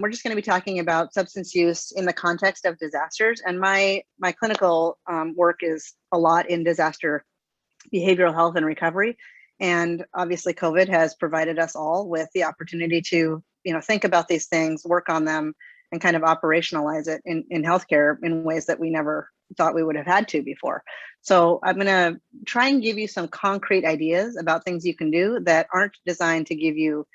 We're just going to be talking about substance use in the context of disasters. And my clinical work is a lot in disaster behavioral health and recovery. And obviously COVID has provided us all with the opportunity to, think about these things, work on them, and kind of operationalize it in healthcare in ways that we never thought we would have had to before. So I'm going to try and give you some concrete ideas about things you can do that aren't designed to give you,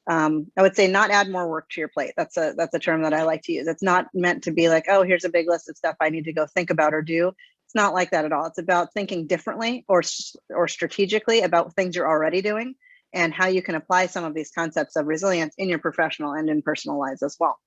I would say, not add more work to your plate. That's a term that I like to use. It's not meant to be like, oh, here's a big list of stuff I need to go think about or do. It's not like that at all. It's about thinking differently or strategically about things you're already doing and how you can apply some of these concepts of resilience in your professional and in personal lives as well.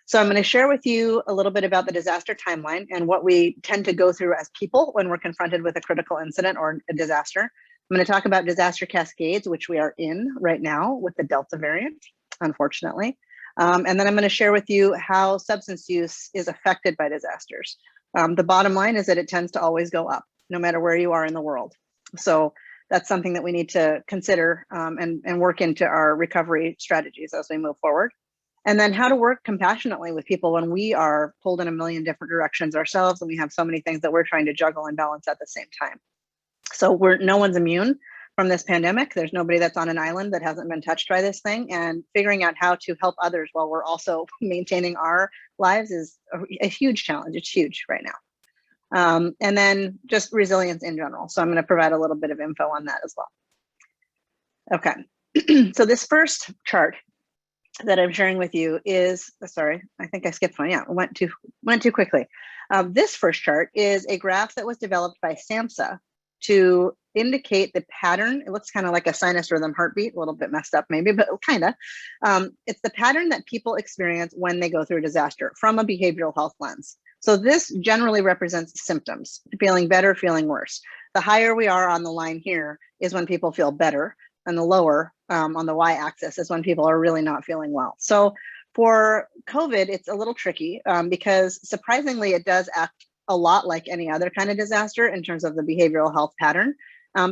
So I'm going to share with you a little bit about the disaster timeline and what we tend to go through as people when we're confronted with a critical incident or a disaster. I'm going to talk about disaster cascades, which we are in right now with the Delta variant, unfortunately. And then I'm going to share with you how substance use is affected by disasters. The bottom line is that it tends to always go up, no matter where you are in the world. So that's something that we need to consider and work into our recovery strategies as we move forward. And then how to work compassionately with people when we are pulled in a million different directions ourselves and we have so many things that we're trying to juggle and balance at the same time. So no one's immune from this pandemic. There's nobody that's on an island that hasn't been touched by this thing, and figuring out how to help others while we're also maintaining our lives is a huge challenge. It's huge right now. And then just resilience in general. So I'm going to provide a little bit of info on that as well. Okay, so this first chart that I'm sharing with you is, sorry, I think I skipped one. Yeah, went too quickly. This first chart is a graph that was developed by SAMHSA to indicate the pattern. It looks kind of like a sinus rhythm heartbeat, a little bit messed up maybe, but kind of. It's the pattern that people experience when they go through a disaster from a behavioral health lens. So this generally represents symptoms, feeling better, feeling worse. The higher we are on the line here is when people feel better, and the lower on the y-axis is when people are really not feeling well. So for COVID, it's a little tricky because surprisingly, it does act a lot like any other kind of disaster in terms of the behavioral health pattern,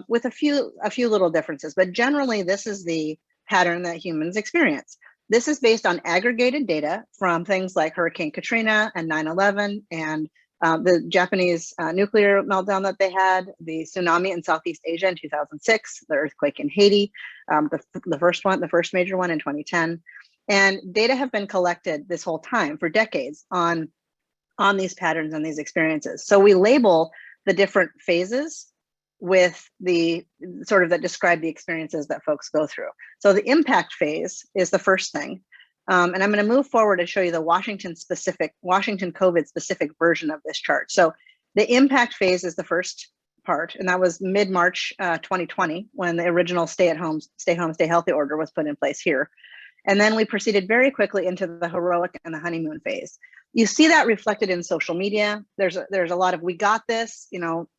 with a few little differences. But generally, this is the pattern that humans experience. This is based on aggregated data from things like Hurricane Katrina and 9/11 and the Japanese nuclear meltdown that they had, the tsunami in Southeast Asia in 2006, the earthquake in Haiti, the first major one in 2010. And data have been collected this whole time for decades on these patterns and these experiences. So we label the different phases with the sort of that describe the experiences that folks go through. So the impact phase is the first thing. And I'm going to move forward and show you the Washington COVID specific version of this chart. So the impact phase is the first part, and that was mid-March 2020 when the original stay home, stay healthy order was put in place here. And then we proceeded very quickly into the heroic and the honeymoon phase. You see that reflected in social media. There's a lot of, we got this,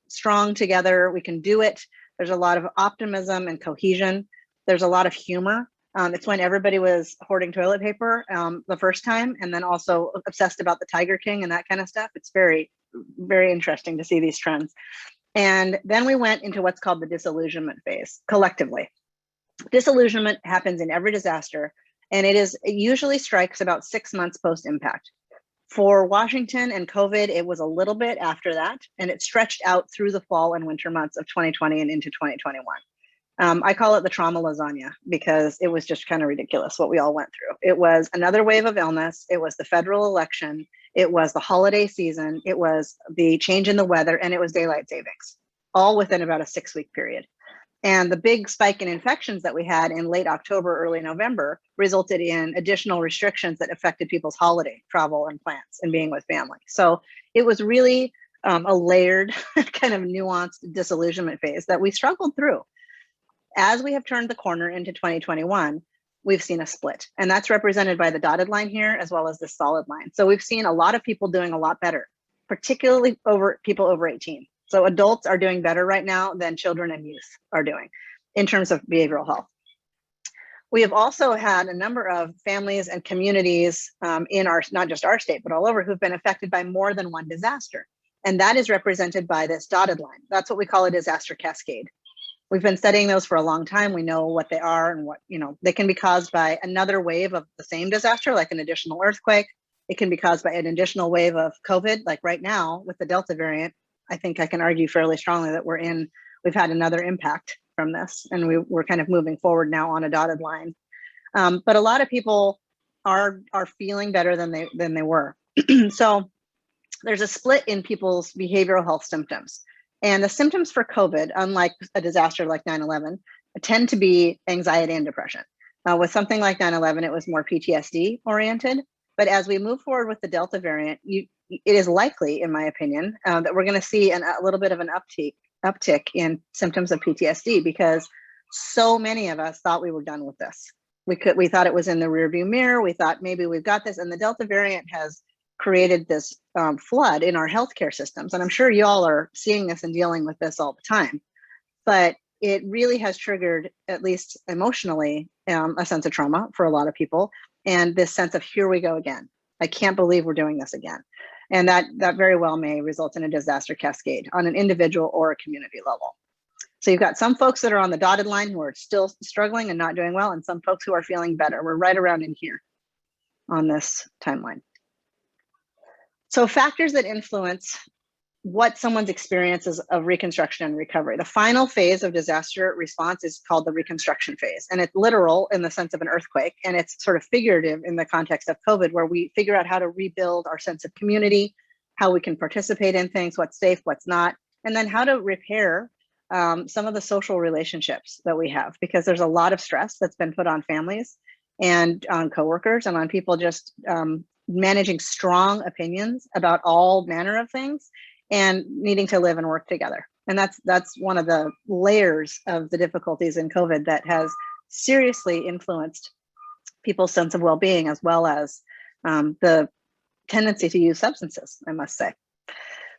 strong together, we can do it. There's a lot of optimism and cohesion. There's a lot of humor. It's when everybody was hoarding toilet paper the first time, and then also obsessed about the Tiger King and that kind of stuff. It's very, very interesting to see these trends. And then we went into what's called the disillusionment phase collectively. Disillusionment happens in every disaster, and it usually strikes about 6 months post-impact. For Washington and COVID, it was a little bit after that, and it stretched out through the fall and winter months of 2020 and into 2021. I call it the trauma lasagna because it was just kind of ridiculous what we all went through. It was another wave of illness. It was the federal election. It was the holiday season. It was the change in the weather, and it was daylight savings, all within about a 6-week period. And the big spike in infections that we had in late October, early November resulted in additional restrictions that affected people's holiday travel and plans and being with family. So it was really a layered kind of nuanced disillusionment phase that we struggled through. As we have turned the corner into 2021, we've seen a split, and that's represented by the dotted line here as well as the solid line. So we've seen a lot of people doing a lot better, particularly people over 18. So adults are doing better right now than children and youth are doing in terms of behavioral health. We have also had a number of families and communities in not just our state, but all over, who've been affected by more than one disaster. And that is represented by this dotted line. That's what we call a disaster cascade. We've been studying those for a long time. We know what they are and what, they can be caused by another wave of the same disaster, like an additional earthquake. It can be caused by an additional wave of COVID, like right now with the Delta variant. I think I can argue fairly strongly that we've had another impact from this, and we're kind of moving forward now on a dotted line. But a lot of people are feeling better than they were. So there's a split in people's behavioral health symptoms. And the symptoms for COVID, unlike a disaster like 9/11, tend to be anxiety and depression. With something like 9/11, it was more PTSD oriented. But as we move forward with the Delta variant, it is likely, in my opinion, that we're going to see a little bit of an uptick in symptoms of PTSD, because so many of us thought we were done with this. We thought it was in the rearview mirror. We thought maybe we've got this, and the Delta variant has created this flood in our healthcare systems. And I'm sure you all are seeing this and dealing with this all the time. But it really has triggered, at least emotionally, a sense of trauma for a lot of people, and this sense of, here we go again. I can't believe we're doing this again. And that very well may result in a disaster cascade on an individual or a community level. So you've got some folks that are on the dotted line who are still struggling and not doing well, and some folks who are feeling better. We're right around in here on this timeline. So factors that influence what someone's experiences of reconstruction and recovery. The final phase of disaster response is called the reconstruction phase. And it's literal in the sense of an earthquake. And it's sort of figurative in the context of COVID, where we figure out how to rebuild our sense of community, how we can participate in things, what's safe, what's not, and then how to repair some of the social relationships that we have, because there's a lot of stress that's been put on families and on coworkers and on people just managing strong opinions about all manner of things and needing to live and work together. And that's one of the layers of the difficulties in COVID that has seriously influenced people's sense of well-being, as well as the tendency to use substances, I must say.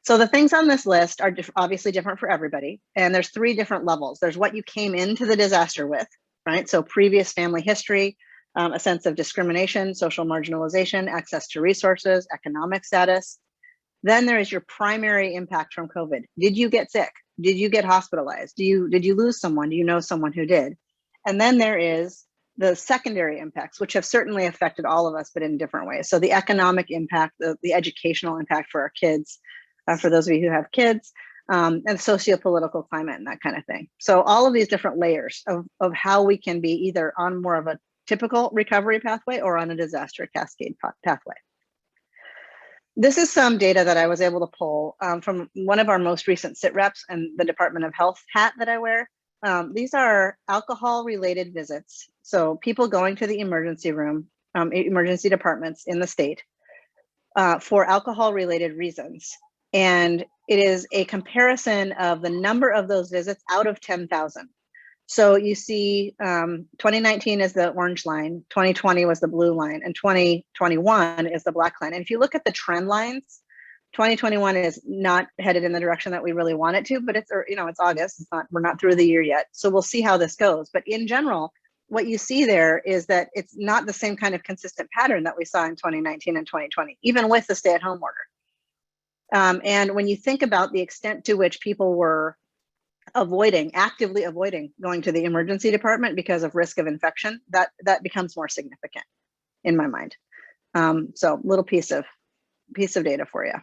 So the things on this list are obviously different for everybody. And there's 3 different levels. There's what you came into the disaster with, right? So previous family history, a sense of discrimination, social marginalization, access to resources, economic status. Then there is your primary impact from COVID. Did you get sick? Did you get hospitalized? Did you lose someone? Do you know someone who did? And then there is the secondary impacts, which have certainly affected all of us, but in different ways. So the economic impact, the educational impact for our kids, for those of you who have kids, and socio-political climate and that kind of thing. So all of these different layers of how we can be either on more of a typical recovery pathway or on a disaster cascade pathway. This is some data that I was able to pull from one of our most recent sit reps and the Department of Health hat that I wear. These are alcohol-related visits. So people going to the emergency room, emergency departments in the state for alcohol-related reasons. And it is a comparison of the number of those visits out of 10,000. So you see 2019 is the orange line, 2020 was the blue line, and 2021 is the black line. And if you look at the trend lines, 2021 is not headed in the direction that we really want it to, but it's August. We're not through the year yet. So we'll see how this goes. But in general, what you see there is that it's not the same kind of consistent pattern that we saw in 2019 and 2020, even with the stay-at-home order. And when you think about the extent to which people were actively avoiding going to the emergency department because of risk of infection, that becomes more significant in my mind. So little piece of data for you.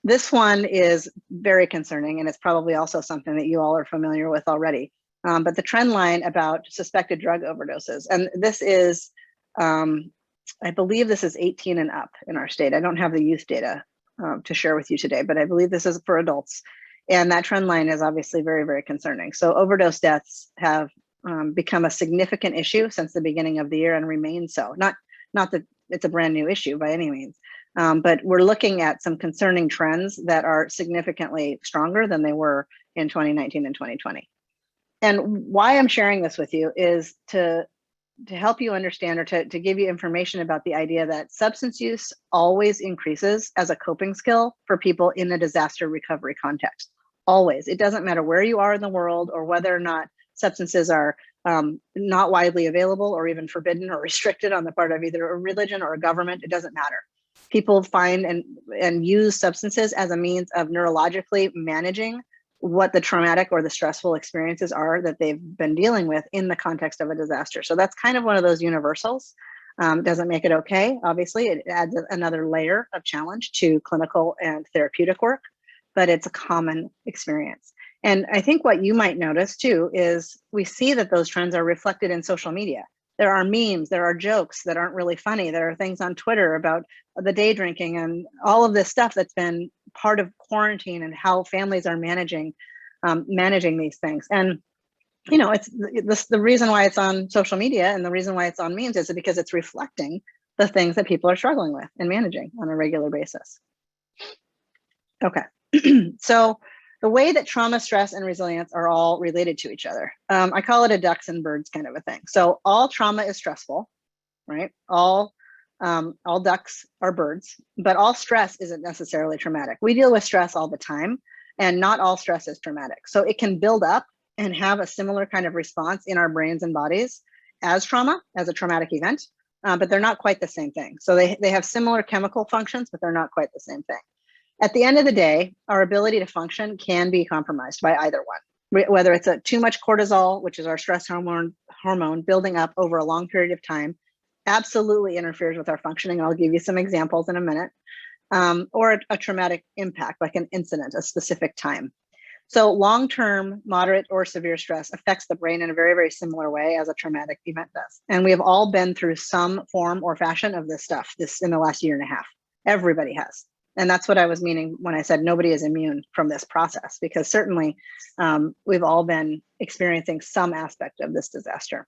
This one is very concerning, and it's probably also something that you all are familiar with already. But the trend line about suspected drug overdoses, and this is, I believe this is 18 and up in our state. I don't have the youth data to share with you today, but I believe this is for adults. And that trend line is obviously very, very concerning. So overdose deaths have become a significant issue since the beginning of the year and remain so. Not that it's a brand new issue by any means, but we're looking at some concerning trends that are significantly stronger than they were in 2019 and 2020. And why I'm sharing this with you is to help you understand, or to give you information about the idea that substance use always increases as a coping skill for people in a disaster recovery context. Always. It doesn't matter where you are in the world or whether or not substances are not widely available or even forbidden or restricted on the part of either a religion or a government. It doesn't matter. People find and use substances as a means of neurologically managing what the traumatic or the stressful experiences are that they've been dealing with in the context of a disaster. So that's kind of one of those universals. Doesn't make it okay, obviously. It adds another layer of challenge to clinical and therapeutic work, but it's a common experience. And I think what you might notice too is we see that those trends are reflected in social media. There are memes, there are jokes that aren't really funny. There are things on Twitter about the day drinking and all of this stuff that's been part of quarantine and how families are managing these things. And you know, it's the reason why it's on social media and the reason why it's on memes is because it's reflecting the things that people are struggling with and managing on a regular basis. Okay, so the way that trauma, stress, and resilience are all related to each other. I call it a ducks and birds kind of a thing. So all trauma is stressful, right? All ducks are birds, but all stress isn't necessarily traumatic. We deal with stress all the time, and not all stress is traumatic. So it can build up and have a similar kind of response in our brains and bodies as trauma, as a traumatic event, but they're not quite the same thing. So they have similar chemical functions, but they're not quite the same thing. At the end of the day, our ability to function can be compromised by either one, whether it's too much cortisol, which is our stress hormone building up over a long period of time, absolutely interferes with our functioning. I'll give you some examples in a minute, or a traumatic impact, like an incident, a specific time. So long-term, moderate, or severe stress affects the brain in a very, very similar way as a traumatic event does. And we have all been through some form or fashion of this stuff in the last year and a half. Everybody has. And that's what I was meaning when I said nobody is immune from this process, because certainly we've all been experiencing some aspect of this disaster.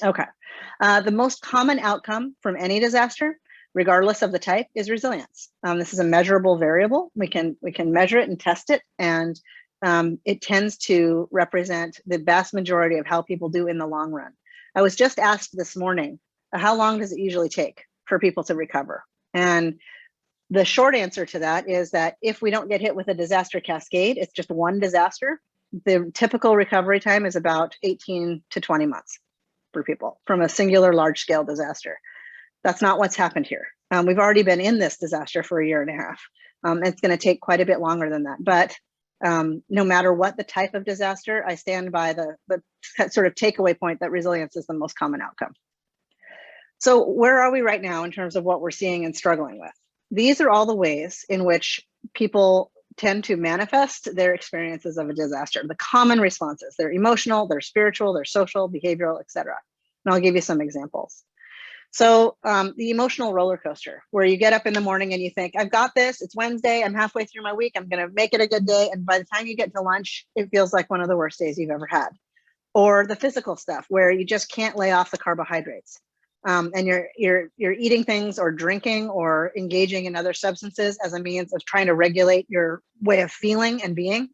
Okay, the most common outcome from any disaster, regardless of the type, is resilience. This is a measurable variable. We can measure it and test it, and it tends to represent the vast majority of how people do in the long run. I was just asked this morning, how long does it usually take for people to recover? And the short answer to that is that if we don't get hit with a disaster cascade, it's just one disaster, the typical recovery time is about 18 to 20 months for people from a singular large-scale disaster. That's not what's happened here. We've already been in this disaster for a year and a half. It's going to take quite a bit longer than that. But no matter what the type of disaster, I stand by the sort of takeaway point that resilience is the most common outcome. So where are we right now in terms of what we're seeing and struggling with? These are all the ways in which people tend to manifest their experiences of a disaster. The common responses, they're emotional, they're spiritual, they're social, behavioral, etc. And I'll give you some examples. So the emotional roller coaster, where you get up in the morning and you think, I've got this, it's Wednesday, I'm halfway through my week, I'm gonna make it a good day. And by the time you get to lunch, it feels like one of the worst days you've ever had. Or the physical stuff, where you just can't lay off the carbohydrates. And you're eating things or drinking or engaging in other substances as a means of trying to regulate your way of feeling and being.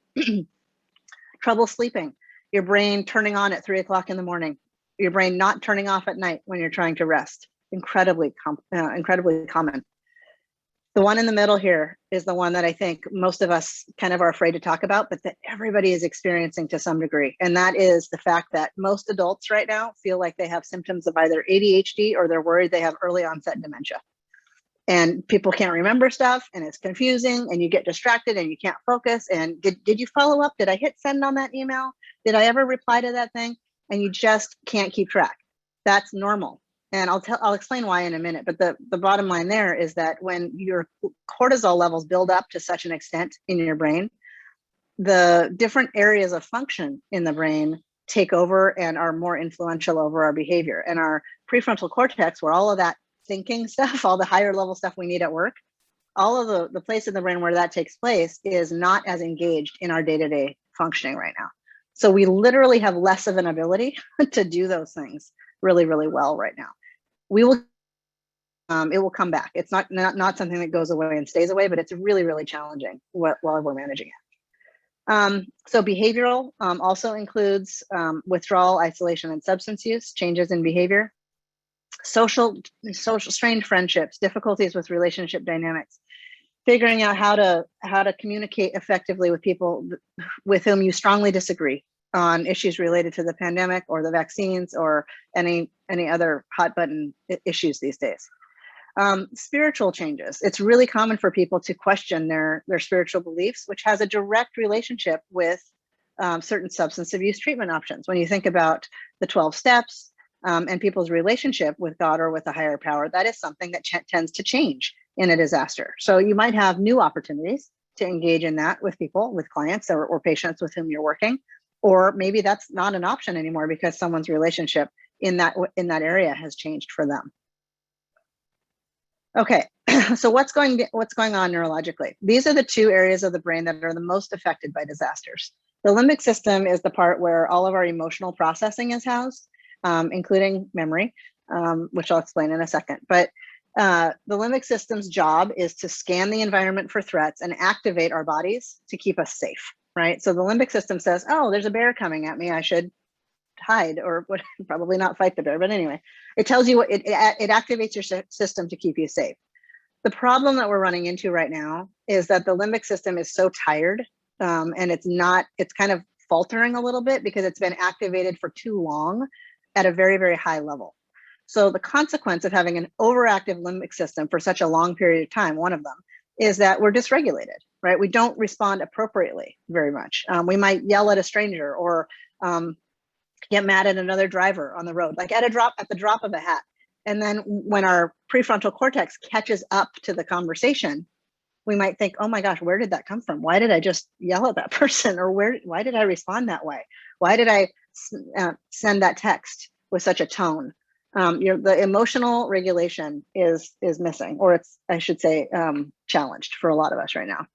Trouble sleeping, your brain turning on at 3 o'clock in the morning, your brain not turning off at night when you're trying to rest. Incredibly common. The one in the middle here is the one that I think most of us kind of are afraid to talk about, but that everybody is experiencing to some degree. And that is the fact that most adults right now feel like they have symptoms of either ADHD or they're worried they have early onset dementia. And people can't remember stuff and it's confusing and you get distracted and you can't focus. And did you follow up? Did I hit send on that email? Did I ever reply to that thing? And you just can't keep track. That's normal. And I'll explain why in a minute, but the bottom line there is that when your cortisol levels build up to such an extent in your brain, the different areas of function in the brain take over and are more influential over our behavior. And our prefrontal cortex, where all of that thinking stuff, all the higher level stuff we need at work, all of the place in the brain where that takes place is not as engaged in our day-to-day functioning right now. So we literally have less of an ability to do those things really, really well right now. We will, it will come back. It's not something that goes away and stays away, but it's really, really challenging while we're managing it. So behavioral also includes withdrawal, isolation, and substance use, changes in behavior, social strained friendships, difficulties with relationship dynamics, figuring out how to communicate effectively with people with whom you strongly disagree on issues related to the pandemic or the vaccines or any other hot button issues these days. Spiritual changes. It's really common for people to question their spiritual beliefs, which has a direct relationship with certain substance abuse treatment options. When you think about the 12 steps and people's relationship with God or with a higher power, that is something that tends to change in a disaster. So you might have new opportunities to engage in that with people, with clients or patients with whom you're working, or maybe that's not an option anymore because someone's relationship in that area has changed for them. Okay, so what's going on neurologically? These are the two areas of the brain that are the most affected by disasters. The limbic system is the part where all of our emotional processing is housed, including memory, which I'll explain in a second. But the limbic system's job is to scan the environment for threats and activate our bodies to keep us safe, right? So the limbic system says, oh, there's a bear coming at me, I should hide, or would probably not fight the bear, but anyway, it tells you what it activates your system to keep you safe. The problem that we're running into right now is that the limbic system is so tired, and it's kind of faltering a little bit because it's been activated for too long at a very, very high level. So the consequence of having an overactive limbic system for such a long period of time, one of them, is that we're dysregulated, right? We don't respond appropriately very much. We might yell at a stranger or get mad at another driver on the road, like at the drop of a hat. And then when our prefrontal cortex catches up to the conversation, we might think, oh my gosh, where did that come from? Why did I just yell at that person? Or why did I respond that way? Why did I send that text with such a tone? The emotional regulation is missing, or I should say, challenged for a lot of us right now.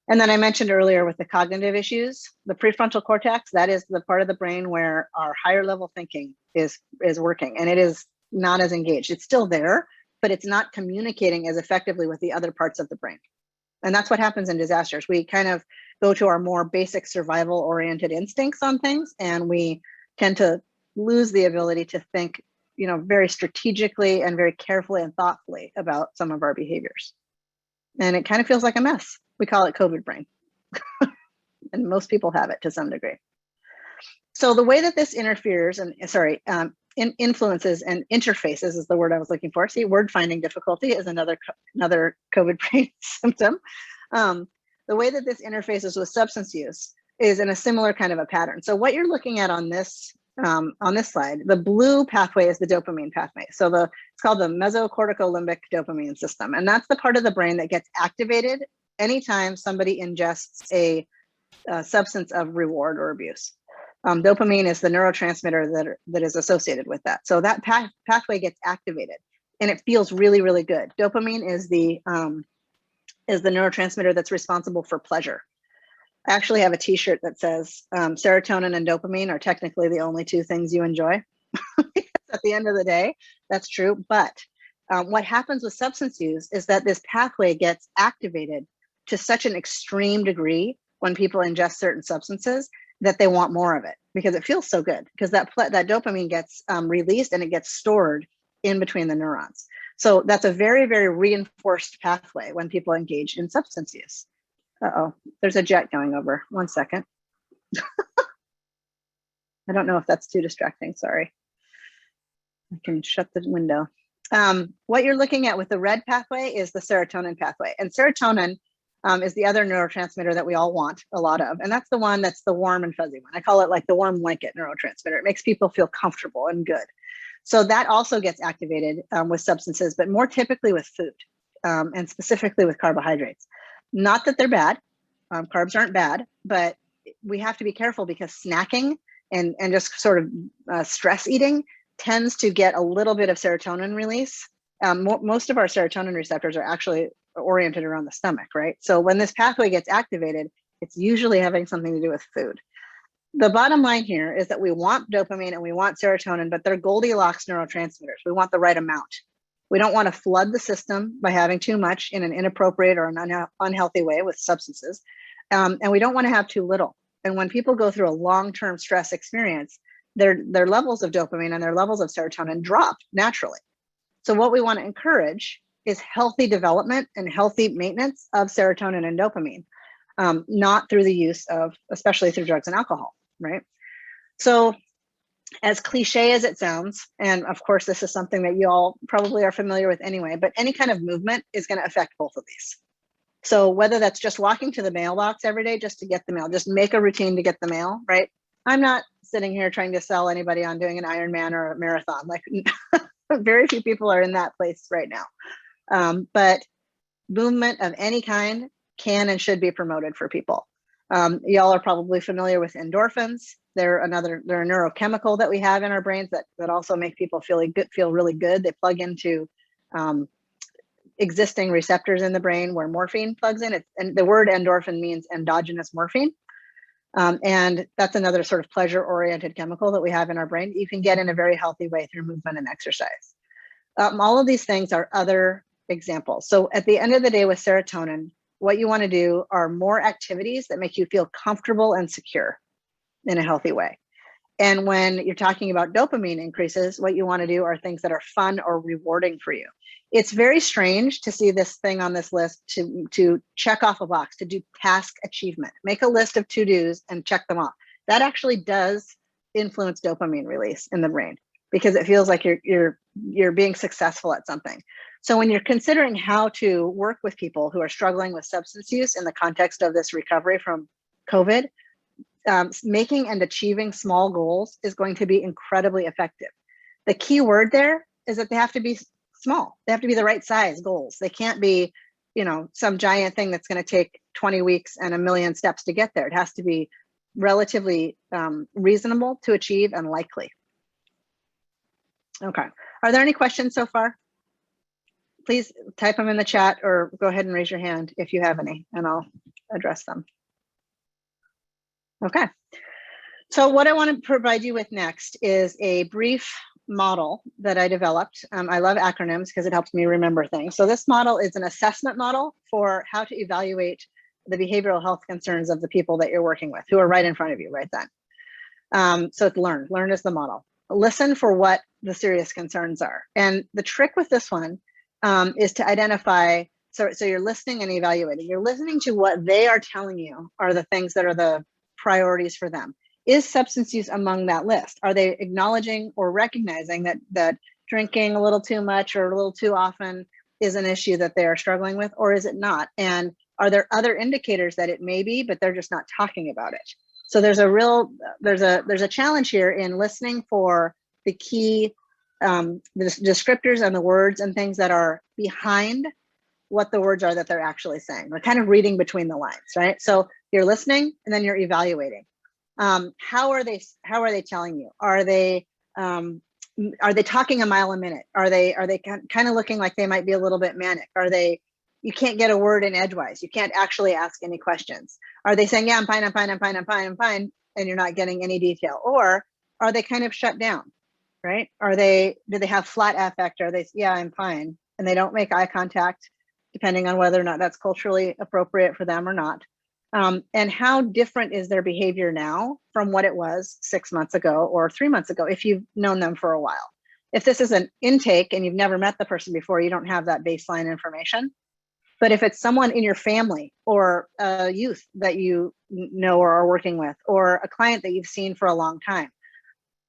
And then I mentioned earlier with the cognitive issues, the prefrontal cortex, that is the part of the brain where our higher level thinking is working, and it is not as engaged. It's still there, but it's not communicating as effectively with the other parts of the brain. And that's what happens in disasters. We kind of go to our more basic survival oriented instincts on things, and we tend to lose the ability to think, very strategically and very carefully and thoughtfully about some of our behaviors. And it kind of feels like a mess. We call it COVID brain. And most people have it to some degree. So the way that this interferes influences and interfaces is the word I was looking for. See, word finding difficulty is another COVID brain symptom. The way that this interfaces with substance use is in a similar kind of a pattern. So what you're looking at on this slide, the blue pathway is the dopamine pathway. So it's called the mesocorticolimbic dopamine system. And that's the part of the brain that gets activated anytime somebody ingests a substance of reward or abuse. Dopamine is the neurotransmitter that is associated with that. So that pathway gets activated and it feels really, really good. Dopamine is the neurotransmitter that's responsible for pleasure. I actually have a t-shirt that says serotonin and dopamine are technically the only two things you enjoy. At the end of the day, that's true. But what happens with substance use is that this pathway gets activated to such an extreme degree when people ingest certain substances that they want more of it because it feels so good, because that dopamine gets released and it gets stored in between the neurons. So that's a very, very reinforced pathway when people engage in substance use. Uh-oh, there's a jet going over. 1 second. I don't know if that's too distracting. Sorry. I can shut the window. What you're looking at with the red pathway is the serotonin pathway. And serotonin is the other neurotransmitter that we all want a lot of. And that's the one that's the warm and fuzzy one. I call it like the warm blanket neurotransmitter. It makes people feel comfortable and good. So that also gets activated with substances, but more typically with food and specifically with carbohydrates. Not that they're bad. Carbs aren't bad, but we have to be careful because snacking and just sort of stress eating tends to get a little bit of serotonin release. Most of our serotonin receptors are actually oriented around the stomach, right? So when this pathway gets activated, it's usually having something to do with food. The bottom line here is that we want dopamine and we want serotonin, but they're Goldilocks neurotransmitters. We want the right amount. We don't want to flood the system by having too much in an inappropriate or an unhealthy way with substances. And we don't want to have too little. And when people go through a long-term stress experience, their levels of dopamine and their levels of serotonin drop naturally. So what we want to encourage is healthy development and healthy maintenance of serotonin and dopamine, not through the use of, especially through drugs and alcohol, right? So as cliche as it sounds, and of course, this is something that you all probably are familiar with anyway, but any kind of movement is going to affect both of these. So whether that's just walking to the mailbox every day just to get the mail, just make a routine to get the mail, right? I'm not sitting here trying to sell anybody on doing an Ironman or a marathon. Like very few people are in that place right now. But movement of any kind can and should be promoted for people. Y'all are probably familiar with endorphins. They're a neurochemical that we have in our brains that also make people feel really good. They plug into existing receptors in the brain where morphine plugs in. And the word endorphin means endogenous morphine. And that's another sort of pleasure-oriented chemical that we have in our brain. You can get in a very healthy way through movement and exercise. All of these things are other examples. So at the end of the day with serotonin, what you want to do are more activities that make you feel comfortable and secure in a healthy way. And when you're talking about dopamine increases, what you want to do are things that are fun or rewarding for you. It's very strange to see this thing on this list to check off a box, to do task achievement. Make a list of to-dos and check them off. That actually does influence dopamine release in the brain because it feels like you're being successful at something. So when you're considering how to work with people who are struggling with substance use in the context of this recovery from COVID, making and achieving small goals is going to be incredibly effective. The key word there is that they have to be small. They have to be the right size goals. They can't be, some giant thing that's going to take 20 weeks and 1 million steps to get there. It has to be relatively reasonable to achieve and likely. Okay. Are there any questions so far? Please type them in the chat or go ahead and raise your hand if you have any, and I'll address them. Okay. So what I want to provide you with next is a brief model that I developed. I love acronyms because it helps me remember things. So this model is an assessment model for how to evaluate the behavioral health concerns of the people that you're working with, who are right in front of you right then. So it's LEARN. LEARN is the model. Listen for what the serious concerns are. And the trick with this one is to identify, so you're listening and evaluating. You're listening to what they are telling you are the things that are the priorities for them. Is substance use among that list? Are they acknowledging or recognizing that drinking a little too much or a little too often is an issue that they are struggling with, or is it not? And are there other indicators that it may be, but they're just not talking about it? So there's a challenge here in listening for the key the descriptors and the words and things that are behind what the words are that they're actually saying. We're kind of reading between the lines, right? So you're listening and then you're evaluating. How are they telling you? Are they talking a mile a minute? Are they kind of looking like they might be a little bit manic? You can't get a word in edgewise. You can't actually ask any questions. Are they saying, yeah, I'm fine, I'm fine, I'm fine, I'm fine, I'm fine, and you're not getting any detail? Or are they kind of shut down, right? Do they have flat affect? Are they, yeah, I'm fine, and they don't make eye contact, depending on whether or not that's culturally appropriate for them or not. And how different is their behavior now from what it was 6 months ago or 3 months ago, if you've known them for a while? If this is an intake and you've never met the person before, you don't have that baseline information. But if it's someone in your family or a youth that you know or are working with, or a client that you've seen for a long time,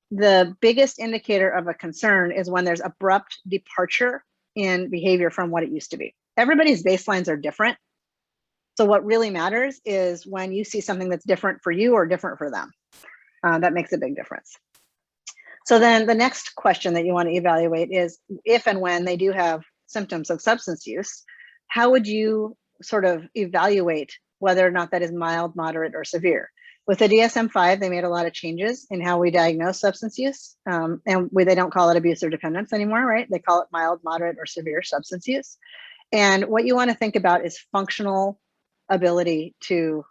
the biggest indicator of a concern is when there's abrupt departure in behavior from what it used to be. Everybody's baselines are different. So what really matters is when you see something that's different for you or different for them. That makes a big difference. So then the next question that you want to evaluate is, if and when they do have symptoms of substance use, how would you sort of evaluate whether or not that is mild, moderate, or severe? With the DSM-5, they made a lot of changes in how we diagnose substance use. And they don't call it abuse or dependence anymore, right? They call it mild, moderate, or severe substance use. And what you want to think about is functional ability to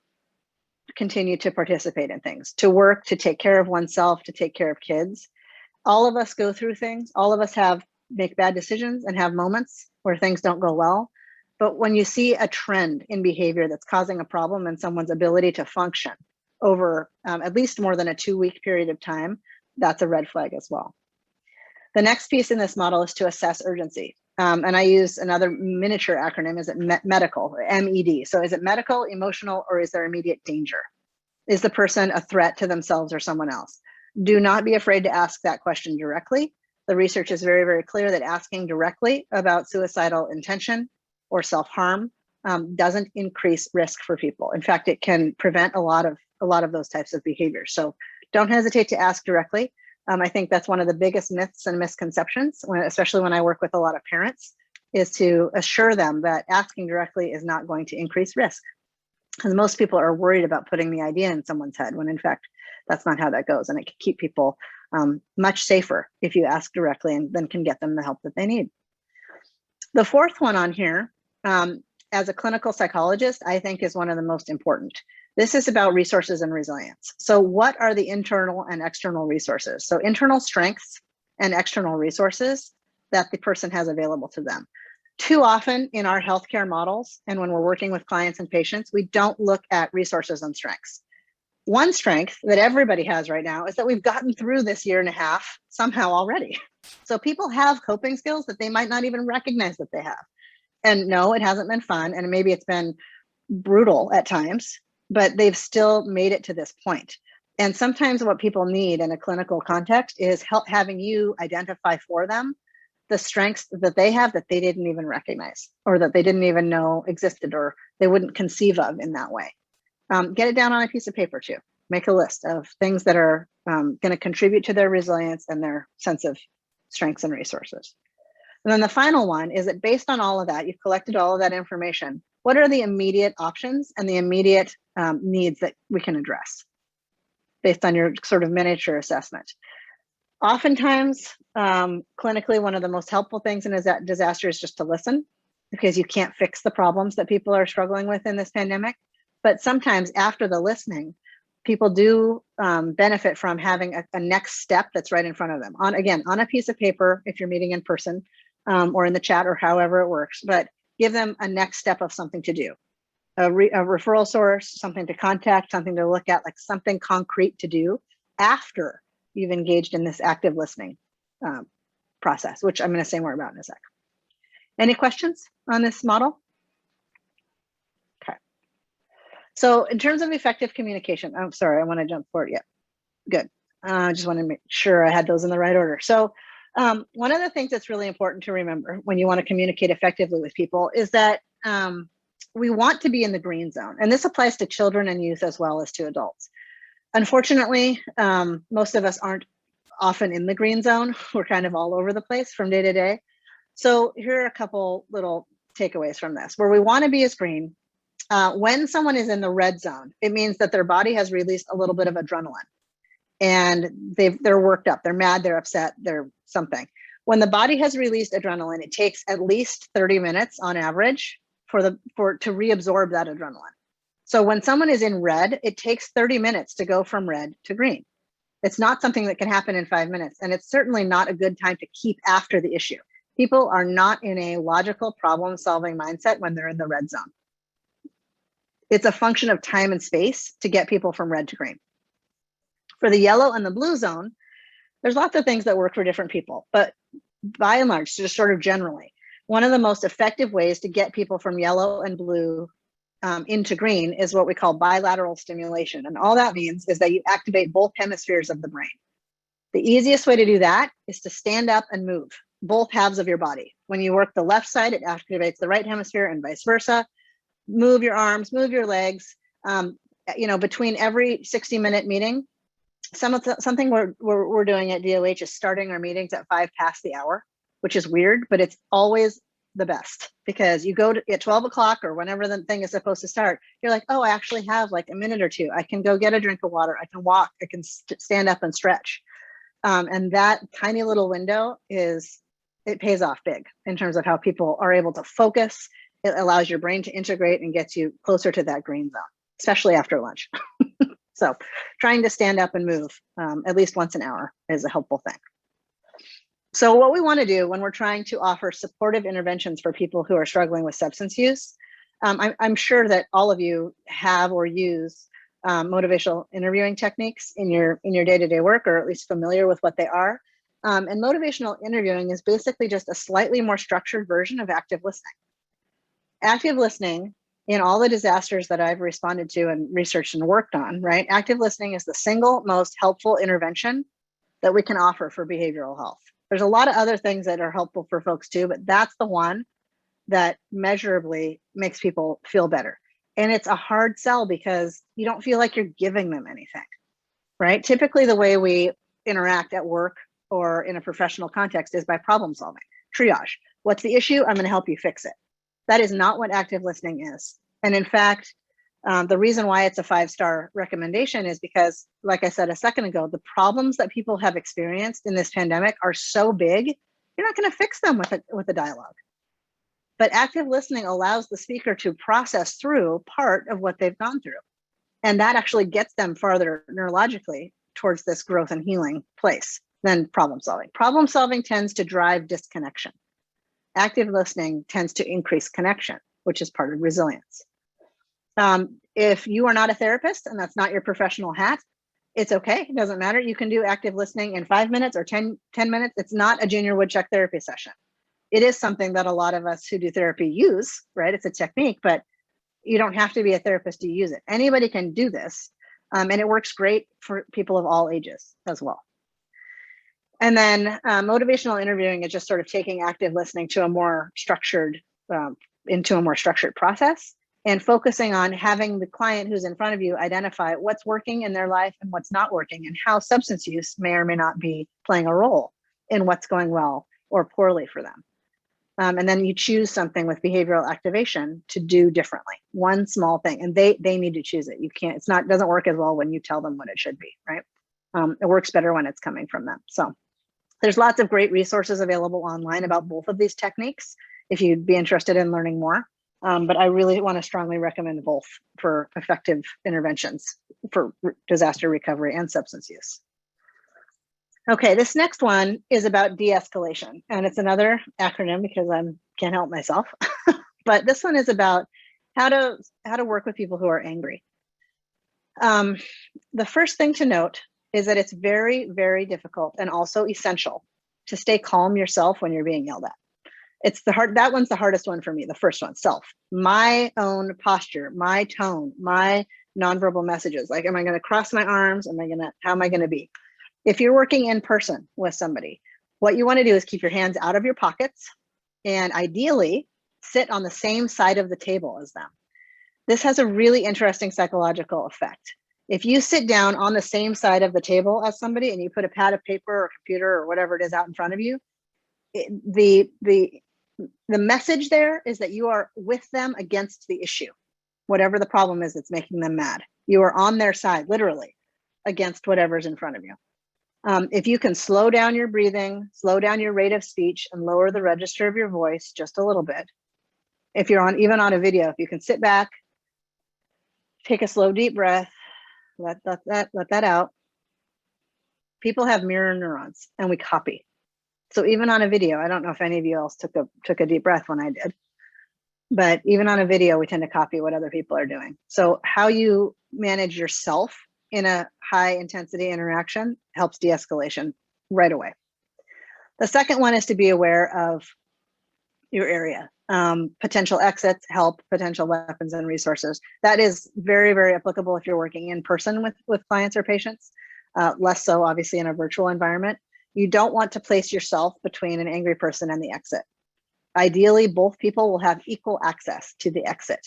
continue to participate in things, to work, to take care of oneself, to take care of kids. All of us go through things. All of us make bad decisions and have moments where things don't go well. But when you see a trend in behavior that's causing a problem in someone's ability to function over at least more than a 2-week period of time, that's a red flag as well. The next piece in this model is to assess urgency. And I use another miniature acronym. Is it medical, MED? So is it medical, emotional, or is there immediate danger? Is the person a threat to themselves or someone else? Do not be afraid to ask that question directly. The research is very, very clear that asking directly about suicidal intention or self-harm doesn't increase risk for people. In fact, it can prevent a lot of those types of behaviors. So don't hesitate to ask directly. I think that's one of the biggest myths and misconceptions, especially when I work with a lot of parents, is to assure them that asking directly is not going to increase risk. Because most people are worried about putting the idea in someone's head, when in fact, that's not how that goes. And it can keep people much safer if you ask directly, and then can get them the help that they need. The fourth one on here, as a clinical psychologist, I think is one of the most important. This is about resources and resilience. So what are the internal and external resources? So internal strengths and external resources that the person has available to them. Too often in our healthcare models, and when we're working with clients and patients, we don't look at resources and strengths. One strength that everybody has right now is that we've gotten through this year and a half somehow already. So people have coping skills that they might not even recognize that they have. And no, it hasn't been fun, and maybe it's been brutal at times, but they've still made it to this point. And sometimes what people need in a clinical context is help having you identify for them the strengths that they have that they didn't even recognize, or that they didn't even know existed, or they wouldn't conceive of in that way. Get it down on a piece of paper too. Make a list of things that are going to contribute to their resilience and their sense of strengths and resources. And then the final one is that based on all of that, you've collected all of that information. What are the immediate options and the immediate needs that we can address based on your sort of miniature assessment? Oftentimes, clinically, one of the most helpful things in a disaster is just to listen, because you can't fix the problems that people are struggling with in this pandemic. But sometimes after the listening, people do benefit from having a next step that's right in front of them. Again, on a piece of paper, if you're meeting in person, or in the chat, or however it works, but give them a next step of something to do. A referral source, something to contact, something to look at, like something concrete to do after you've engaged in this active listening process, which I'm going to say more about in a sec. Any questions on this model? Okay. So in terms of effective communication, I'm sorry, I want to jump forward. Yeah, good. I just want to make sure I had those in the right order. So one of the things that's really important to remember when you want to communicate effectively with people is that we want to be in the green zone. And this applies to children and youth as well as to adults. Unfortunately, most of us aren't often in the green zone. We're kind of all over the place from day to day. So here are a couple little takeaways from this. Where we want to be is green. When someone is in the red zone, it means that their body has released a little bit of adrenaline, and they're worked up, they're mad, they're upset, they're something. When the body has released adrenaline, it takes at least 30 minutes on average to reabsorb that adrenaline. So when someone is in red, it takes 30 minutes to go from red to green. It's not something that can happen in 5 minutes. And it's certainly not a good time to keep after the issue. People are not in a logical problem-solving mindset when they're in the red zone. It's a function of time and space to get people from red to green. For the yellow and the blue zone, there's lots of things that work for different people. But by and large, just sort of generally, one of the most effective ways to get people from yellow and blue into green is what we call bilateral stimulation. And all that means is that you activate both hemispheres of the brain. The easiest way to do that is to stand up and move both halves of your body. When you work the left side, it activates the right hemisphere and vice versa. Move your arms, move your legs. Between every 60-minute meeting, something we're doing at DOH is starting our meetings at 5 past the hour, which is weird, but it's always the best, because you go at 12 o'clock or whenever the thing is supposed to start, you're like, oh, I actually have like a minute or two. I can go get a drink of water. I can walk. I can stand up and stretch. And that tiny little window it pays off big in terms of how people are able to focus. It allows your brain to integrate and gets you closer to that green zone, especially after lunch. So trying to stand up and move at least once an hour is a helpful thing. So what we want to do when we're trying to offer supportive interventions for people who are struggling with substance use, I'm sure that all of you have or use motivational interviewing techniques in your day-to-day work, or at least familiar with what they are. And motivational interviewing is basically just a slightly more structured version of active listening. Active listening In all the disasters that I've responded to and researched and worked on, right, active listening is the single most helpful intervention that we can offer for behavioral health. There's a lot of other things that are helpful for folks too, but that's the one that measurably makes people feel better. And it's a hard sell because you don't feel like you're giving them anything, right? Typically, the way we interact at work or in a professional context is by problem solving, triage. What's the issue? I'm going to help you fix it. That is not what active listening is. And in fact, the reason why it's a 5-star recommendation is because, like I said a second ago, the problems that people have experienced in this pandemic are so big, you're not going to fix them with a dialogue. But active listening allows the speaker to process through part of what they've gone through. And that actually gets them farther neurologically towards this growth and healing place than problem solving. Problem solving tends to drive disconnection. Active listening tends to increase connection, which is part of resilience. If you are not a therapist and that's not your professional hat, it's okay. It doesn't matter. You can do active listening in 5 minutes or 10 minutes. It's not a junior woodchuck therapy session. It is something that a lot of us who do therapy use, right? It's a technique, but you don't have to be a therapist to use it. Anybody can do this. And it works great for people of all ages as well. And then motivational interviewing is just sort of taking active listening to a more structured, into a more structured process, and focusing on having the client who's in front of you identify what's working in their life and what's not working, and how substance use may or may not be playing a role in what's going well or poorly for them. And then you choose something with behavioral activation to do differently, one small thing, and they need to choose it. You can't, doesn't work as well when you tell them what it should be, right? It works better when it's coming from them. So there's lots of great resources available online about both of these techniques if you'd be interested in learning more. But I really want to strongly recommend both for effective interventions for disaster recovery and substance use. Okay, this next one is about de-escalation, and it's another acronym because I can't help myself. But this one is about how to work with people who are angry. The first thing to note is that it's very, very difficult and also essential to stay calm yourself when you're being yelled at. That one's the hardest one for me, the first one, self. My own posture, my tone, my nonverbal messages. Like, am I going to cross my arms? How am I going to be? If you're working in person with somebody, what you want to do is keep your hands out of your pockets and ideally sit on the same side of the table as them. This has a really interesting psychological effect. If you sit down on the same side of the table as somebody and you put a pad of paper or computer or whatever it is out in front of you, the message there is that you are with them against the issue, whatever the problem is that's making them mad. You are on their side, literally, against whatever's in front of you. If you can slow down your breathing, slow down your rate of speech, and lower the register of your voice just a little bit. If you're even on a video, if you can sit back, take a slow, deep breath, let that out. People have mirror neurons, and we copy. So even on a video, I don't know if any of you else took a deep breath when I did, but even on a video, we tend to copy what other people are doing. So how you manage yourself in a high intensity interaction helps de-escalation right away. The second one is to be aware of your area, potential exits, help, potential weapons and resources. That is very, very applicable if you're working in person with clients or patients, less so obviously in a virtual environment. You don't want to place yourself between an angry person and the exit. Ideally, both people will have equal access to the exit.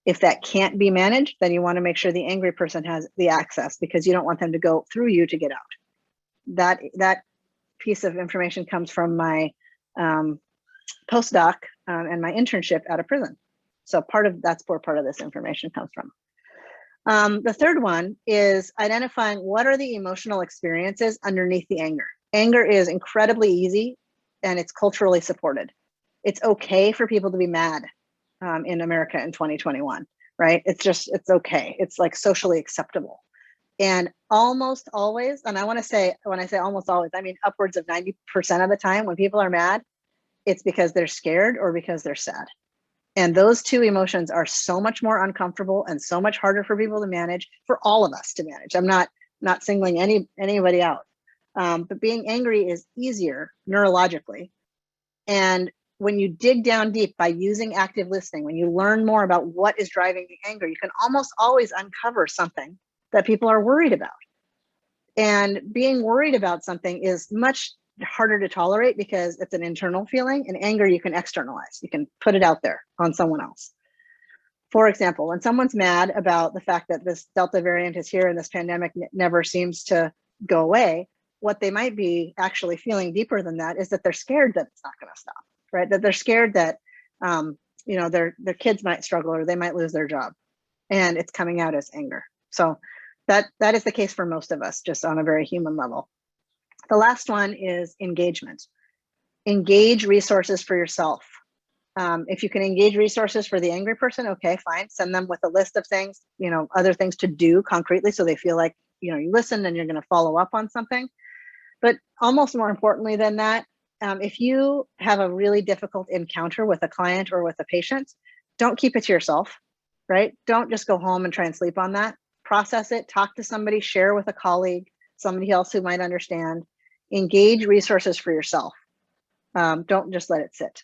If that can't be managed, then you want to make sure the angry person has the access because you don't want them to go through you to get out. That piece of information comes from my postdoc and my internship out of prison. So that's where part of this information comes from. The third one is identifying what are the emotional experiences underneath the anger. Anger is incredibly easy and it's culturally supported. It's okay for people to be mad in America in 2021, right? It's okay. It's like socially acceptable. And almost always, and I want to say, when I say almost always, I mean upwards of 90% of the time when people are mad, it's because they're scared or because they're sad. And those two emotions are so much more uncomfortable and so much harder for people to manage, for all of us to manage. I'm not singling anybody out. But being angry is easier neurologically. And when you dig down deep by using active listening, when you learn more about what is driving the anger, you can almost always uncover something that people are worried about. And being worried about something is much harder to tolerate because it's an internal feeling, and anger you can externalize. You can put it out there on someone else. For example, when someone's mad about the fact that this Delta variant is here and this pandemic never seems to go away, what they might be actually feeling deeper than that is that they're scared that it's not going to stop, right? That they're scared that their kids might struggle or they might lose their job, and it's coming out as anger. So that is the case for most of us, just on a very human level. The last one is engagement. Engage resources for yourself. If you can engage resources for the angry person, okay, fine. Send them with a list of things, other things to do concretely, so they feel like, you listened and you're going to follow up on something. But almost more importantly than that, if you have a really difficult encounter with a client or with a patient, don't keep it to yourself, right? Don't just go home and try and sleep on that. Process it, talk to somebody, share with a colleague, somebody else who might understand. Engage resources for yourself. Don't just let it sit,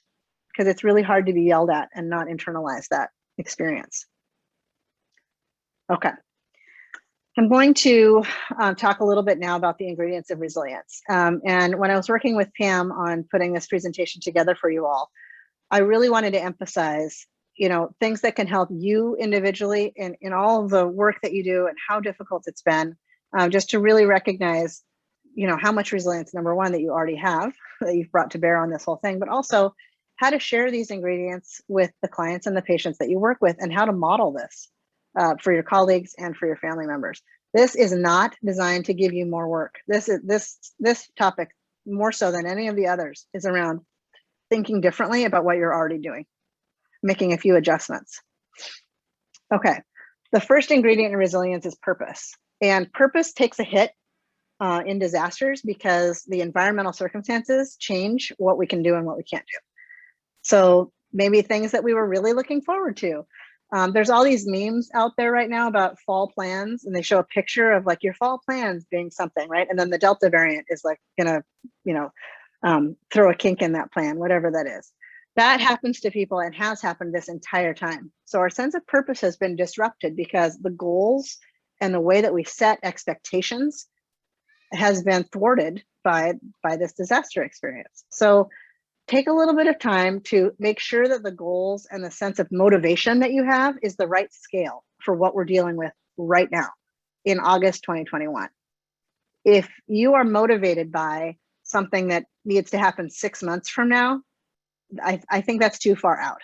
because it's really hard to be yelled at and not internalize that experience. Okay. I'm going to talk a little bit now about the ingredients of resilience. And when I was working with Pam on putting this presentation together for you all, I really wanted to emphasize, things that can help you individually in all of the work that you do and how difficult it's been, just to really recognize, how much resilience, number one, that you already have, that you've brought to bear on this whole thing, but also how to share these ingredients with the clients and the patients that you work with, and how to model this for your colleagues and for your family members. This is not designed to give you more work. This topic, more so than any of the others, is around thinking differently about what you're already doing, making a few adjustments. Okay, the first ingredient in resilience is purpose. And purpose takes a hit in disasters because the environmental circumstances change what we can do and what we can't do. So maybe things that we were really looking forward to. There's all these memes out there right now about fall plans, and they show a picture of like your fall plans being something, right? And then the Delta variant is like gonna, throw a kink in that plan, whatever that is. That happens to people and has happened this entire time. So our sense of purpose has been disrupted because the goals and the way that we set expectations has been thwarted by this disaster experience. So take a little bit of time to make sure that the goals and the sense of motivation that you have is the right scale for what we're dealing with right now in August 2021. If you are motivated by something that needs to happen 6 months from now, I think that's too far out.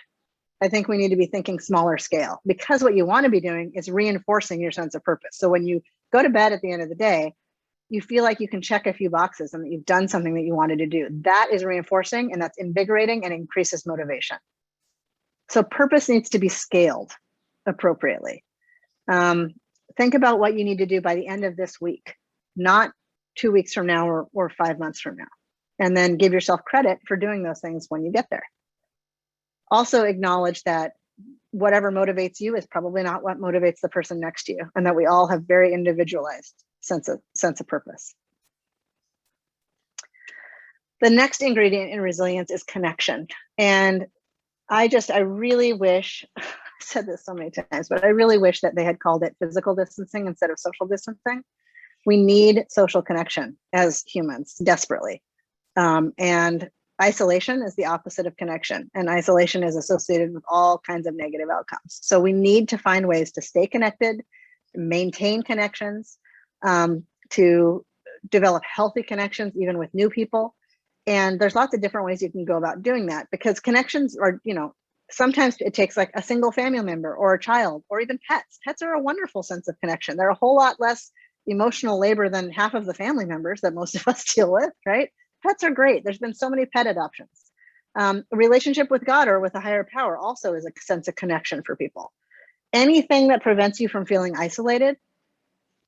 I think we need to be thinking smaller scale, because what you want to be doing is reinforcing your sense of purpose. So when you go to bed at the end of the day, you feel like you can check a few boxes and that you've done something that you wanted to do. That is reinforcing, and that's invigorating and increases motivation. So purpose needs to be scaled appropriately. Think about what you need to do by the end of this week, not 2 weeks from now or 5 months from now. And then give yourself credit for doing those things when you get there. Also acknowledge that whatever motivates you is probably not what motivates the person next to you, and that we all have very individualized sense of purpose. The next ingredient in resilience is connection. And I really wish, I said this so many times, but I really wish that they had called it physical distancing instead of social distancing. We need social connection as humans desperately. And isolation is the opposite of connection, and isolation is associated with all kinds of negative outcomes. So we need to find ways to stay connected, maintain connections, to develop healthy connections, even with new people. And there's lots of different ways you can go about doing that, because connections are, sometimes it takes like a single family member or a child or even pets. Pets are a wonderful sense of connection. They're a whole lot less emotional labor than half of the family members that most of us deal with, right? Pets are great. There's been so many pet adoptions. A relationship with God or with a higher power also is a sense of connection for people. Anything that prevents you from feeling isolated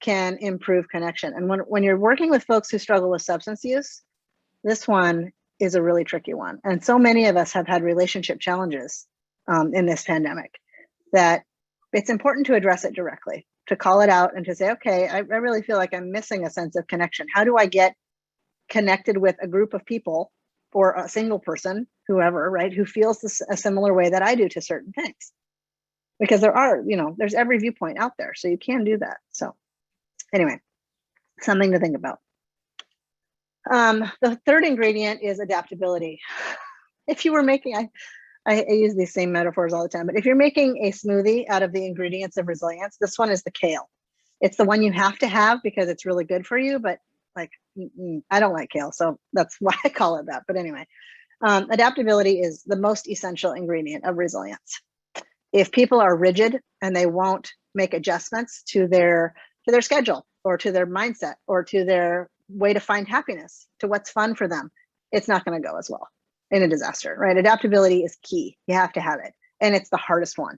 can improve connection. And when you're working with folks who struggle with substance use, this one is a really tricky one. And so many of us have had relationship challenges in this pandemic that it's important to address it directly, to call it out and to say, okay, I really feel like I'm missing a sense of connection. How do I get connected with a group of people or a single person whoever, right, who feels this a similar way that I do to certain things. Because there are, there's every viewpoint out there. So you can do that. So anyway, something to think about. The third ingredient is adaptability. If you were making, I use these same metaphors all the time, but if you're making a smoothie out of the ingredients of resilience, this one is the kale. It's the one you have to have because it's really good for you, but like, I don't like kale, so that's why I call it that. But anyway, adaptability is the most essential ingredient of resilience. If people are rigid and they won't make adjustments to their schedule or to their mindset or to their way to find happiness, to what's fun for them, it's not going to go as well in a disaster, right? Adaptability is key. You have to have it. And it's the hardest one.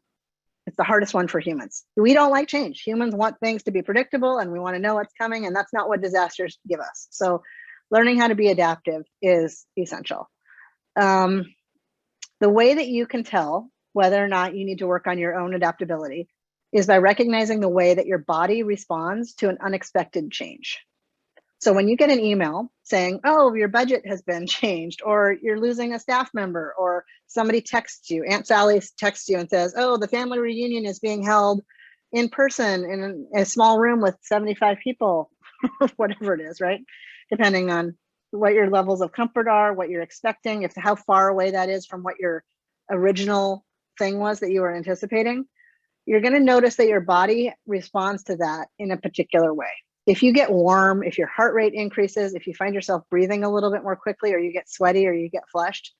It's the hardest one for humans. We don't like change. Humans want things to be predictable and we want to know what's coming, and that's not what disasters give us. So learning how to be adaptive is essential. The way that you can tell whether or not you need to work on your own adaptability is by recognizing the way that your body responds to an unexpected change. So when you get an email saying, oh, your budget has been changed, or you're losing a staff member, or somebody texts you, Aunt Sally texts you and says, oh, the family reunion is being held in person in a small room with 75 people, whatever it is, right? Depending on what your levels of comfort are, what you're expecting, how far away that is from what your original thing was that you were anticipating, you're going to notice that your body responds to that in a particular way. If you get warm, if your heart rate increases, if you find yourself breathing a little bit more quickly, or you get sweaty, or you get flushed,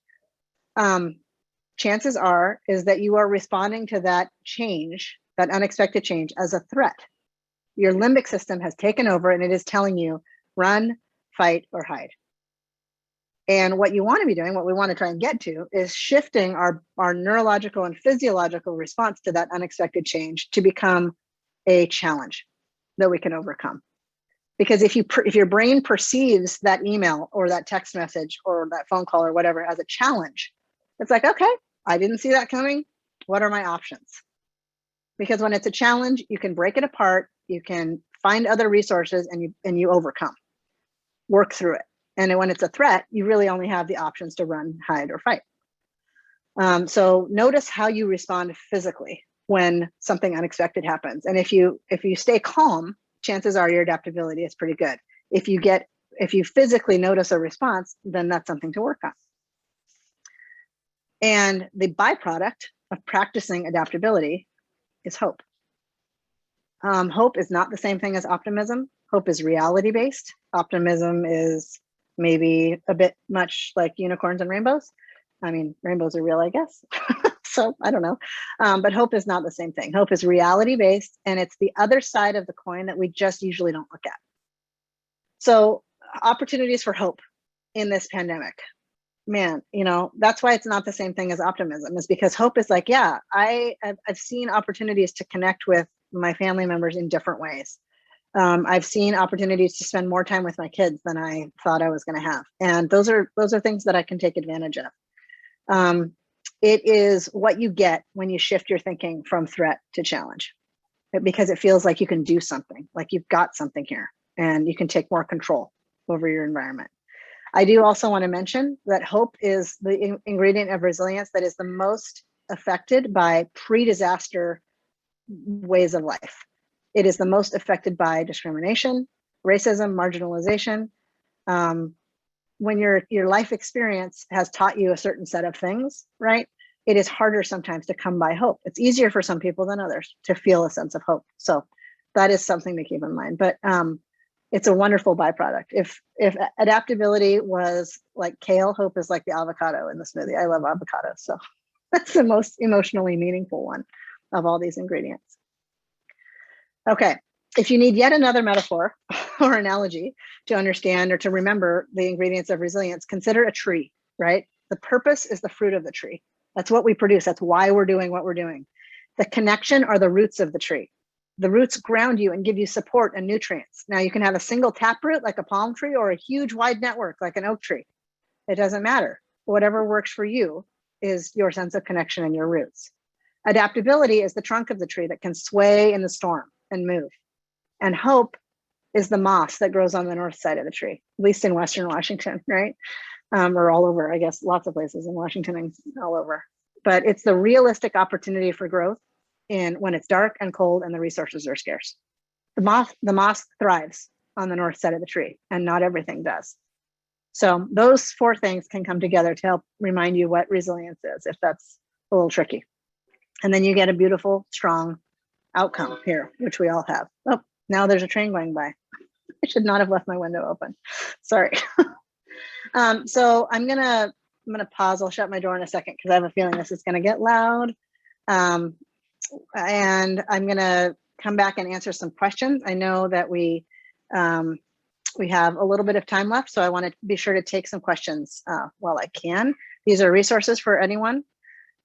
chances is that you are responding to that change, that unexpected change, as a threat. Your limbic system has taken over and it is telling you, run, fight, or hide. And what you want to be doing, what we want to try and get to, is shifting our neurological and physiological response to that unexpected change to become a challenge that we can overcome. Because if your brain perceives that email or that text message or that phone call or whatever as a challenge, it's like, okay, I didn't see that coming. What are my options? Because when it's a challenge, you can break it apart, you can find other resources, and you overcome, work through it. And when it's a threat, you really only have the options to run, hide, or fight. So notice how you respond physically when something unexpected happens. And if you stay calm, chances are your adaptability is pretty good. If you physically notice a response, then that's something to work on. And the byproduct of practicing adaptability is hope. Hope is not the same thing as optimism. Hope is reality-based. Optimism is maybe a bit much like unicorns and rainbows. I mean, rainbows are real, I guess. So I don't know. But hope is not the same thing. Hope is reality-based, and it's the other side of the coin that we just usually don't look at. So opportunities for hope in this pandemic. Man, that's why it's not the same thing as optimism, is because hope is like, yeah, I've seen opportunities to connect with my family members in different ways. I've seen opportunities to spend more time with my kids than I thought I was going to have. And those are things that I can take advantage of. It is what you get when you shift your thinking from threat to challenge, because it feels like you can do something, like you've got something here and you can take more control over your environment. I do also want to mention that hope is the ingredient of resilience that is the most affected by pre-disaster ways of life. It is the most affected by discrimination, racism, marginalization. When your life experience has taught you a certain set of things, right? It is harder sometimes to come by hope. It's easier for some people than others to feel a sense of hope. So that is something to keep in mind. But it's a wonderful byproduct. If adaptability was like kale, hope is like the avocado in the smoothie. I love avocado, so that's the most emotionally meaningful one of all these ingredients. Okay, if you need yet another metaphor or analogy to understand or to remember the ingredients of resilience, consider a tree, right? The purpose is the fruit of the tree. That's what we produce. That's why we're doing what we're doing. The connection are the roots of the tree. The roots ground you and give you support and nutrients. Now you can have a single taproot like a palm tree or a huge wide network like an oak tree. It doesn't matter. Whatever works for you is your sense of connection and your roots. Adaptability is the trunk of the tree that can sway in the storm and move. And hope is the moss that grows on the north side of the tree, at least in Western Washington, right? or all over, I guess, lots of places in Washington and all over. But it's the realistic opportunity for growth in when it's dark and cold and the resources are scarce. The moss thrives on the north side of the tree, and not everything does. So those 4 things can come together to help remind you what resilience is, if that's a little tricky. And then you get a beautiful, strong outcome here, which we all have. Oh, now there's a train going by. I should not have left my window open. Sorry. So I'm gonna pause. I'll shut my door in a second because I have a feeling this is gonna get loud. And I'm gonna come back and answer some questions. I know that we have a little bit of time left, so I want to be sure to take some questions while I can. These are resources for anyone.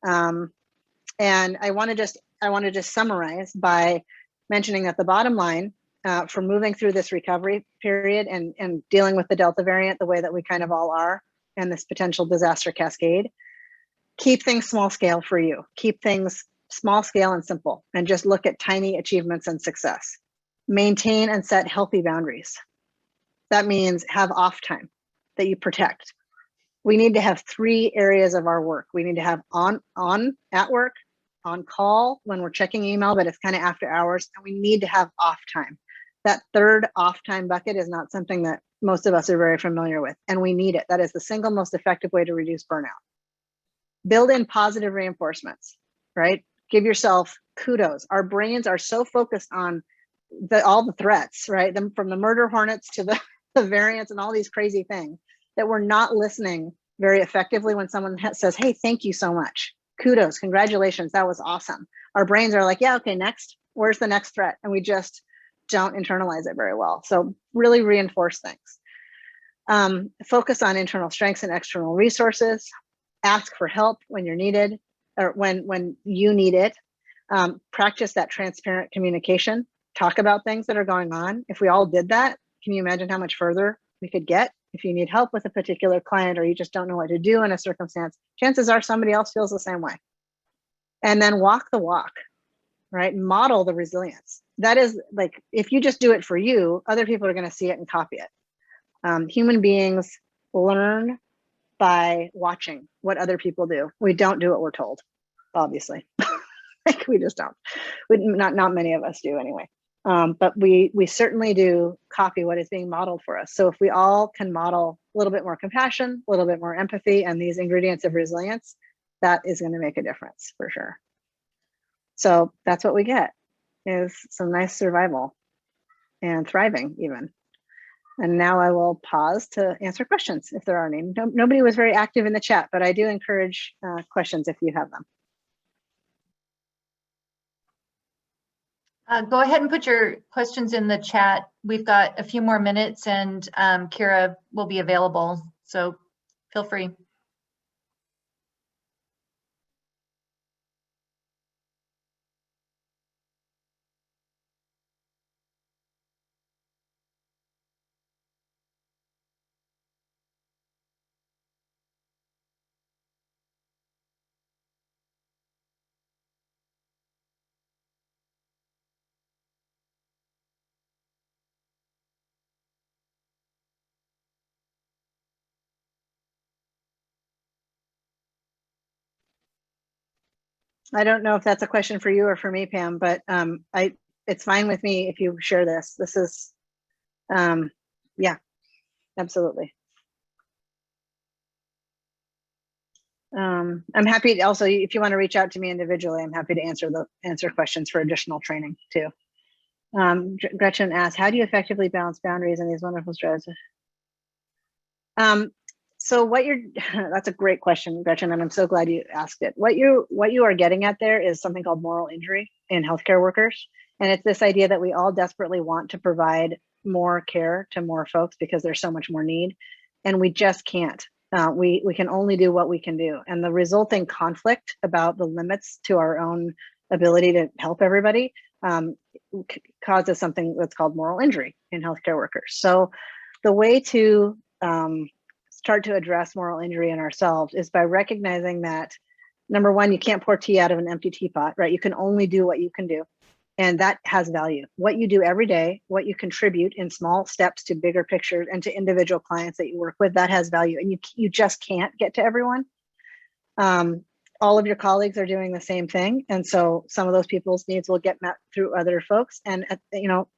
And I want to just summarize by mentioning that the bottom line for moving through this recovery period and dealing with the Delta variant the way that we kind of all are, and this potential disaster cascade, keep things small scale for you. Keep things small scale and simple, and just look at tiny achievements and success. Maintain and set healthy boundaries. That means have off time that you protect. We need to have 3 areas of our work. We need to have on at work, on call when we're checking email, but it's kind of after hours, and we need to have off time. That 3rd off time bucket is not something that most of us are very familiar with, and we need it. That is the single most effective way to reduce burnout. Build in positive reinforcements, right? Give yourself kudos. Our brains are so focused on all the threats, right? From the murder hornets to the variants and all these crazy things, that we're not listening very effectively when someone says, hey, thank you so much. Kudos, congratulations, that was awesome. Our brains are like, yeah, okay, next, where's the next threat? And we just don't internalize it very well. So really reinforce things. Focus on internal strengths and external resources. Ask for help when you're needed, or when you need it. Practice that transparent communication. Talk about things that are going on. If we all did that, can you imagine how much further we could get? If you need help with a particular client, or you just don't know what to do in a circumstance, chances are somebody else feels the same way. And then walk the walk, right? Model the resilience. That is, like, if you just do it for you, other people are going to see it and copy it. Human beings learn by watching what other people do. We don't do what we're told, obviously. Like, we just don't. Not many of us do anyway. But we certainly do copy what is being modeled for us. So if we all can model a little bit more compassion, a little bit more empathy, and these ingredients of resilience, that is going to make a difference for sure. So that's what we get, is some nice survival and thriving even. And now I will pause to answer questions if there are any. Nobody was very active in the chat, but I do encourage questions if you have them. Go ahead and put your questions in the chat. We've got a few more minutes, and Kira will be available, so feel free. I don't know if that's a question for you or for me, Pam, but it's fine with me if you share this. This is, yeah, absolutely. I'm happy to also, if you want to reach out to me individually, I'm happy to answer questions for additional training too. Gretchen asks, how do you effectively balance boundaries in these wonderful strategies? So that's a great question, Gretchen, and I'm so glad you asked it. What you are getting at there is something called moral injury in healthcare workers. And it's this idea that we all desperately want to provide more care to more folks because there's so much more need, and we just can't. We can only do what we can do. And the resulting conflict about the limits to our own ability to help everybody causes something that's called moral injury in healthcare workers. So the way to start to address moral injury in ourselves is by recognizing that, number one, you can't pour tea out of an empty teapot, right? You can only do what you can do. And that has value. What you do every day, what you contribute in small steps to bigger pictures and to individual clients that you work with, that has value. And you just can't get to everyone. All of your colleagues are doing the same thing. And so some of those people's needs will get met through other folks. And,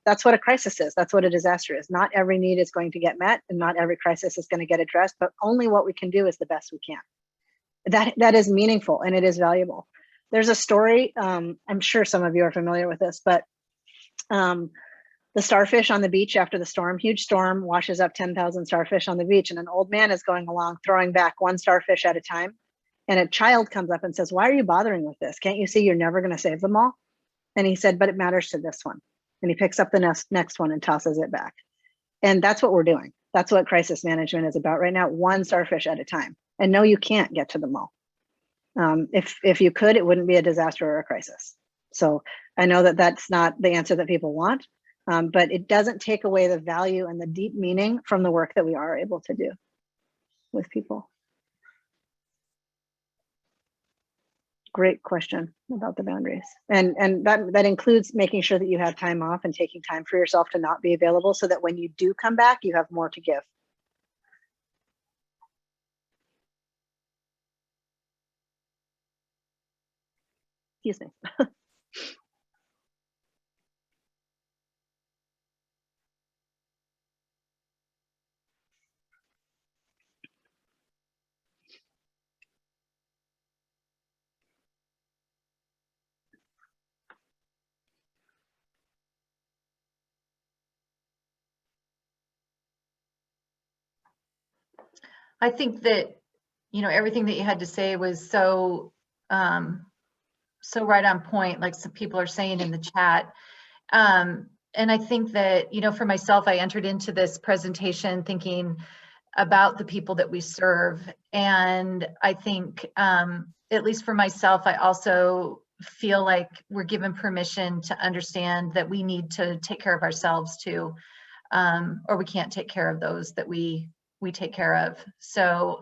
that's what a crisis is. That's what a disaster is. Not every need is going to get met and not every crisis is going to get addressed, but only what we can do is the best we can. That is meaningful and it is valuable. There's a story, I'm sure some of you are familiar with this, but the starfish on the beach after the storm, huge storm washes up 10,000 starfish on the beach, and an old man is going along throwing back one starfish at a time. And a child comes up and says, "Why are you bothering with this? Can't you see you're never going to save them all?" And he said, "But it matters to this one." And he picks up the next one and tosses it back. And that's what we're doing. That's what crisis management is about right now, one starfish at a time. And no, you can't get to them all. If you could, it wouldn't be a disaster or a crisis. So I know that that's not the answer that people want, but it doesn't take away the value and the deep meaning from the work that we are able to do with people. Great question about the boundaries. And that includes making sure that you have time off and taking time for yourself to not be available so that when you do come back, you have more to give. Excuse me. I think that, everything that you had to say was so right on point, like some people are saying in the chat. And I think that, for myself, I entered into this presentation thinking about the people that we serve. And I think, at least for myself, I also feel like we're given permission to understand that we need to take care of ourselves too, or we can't take care of those that we take care of. So,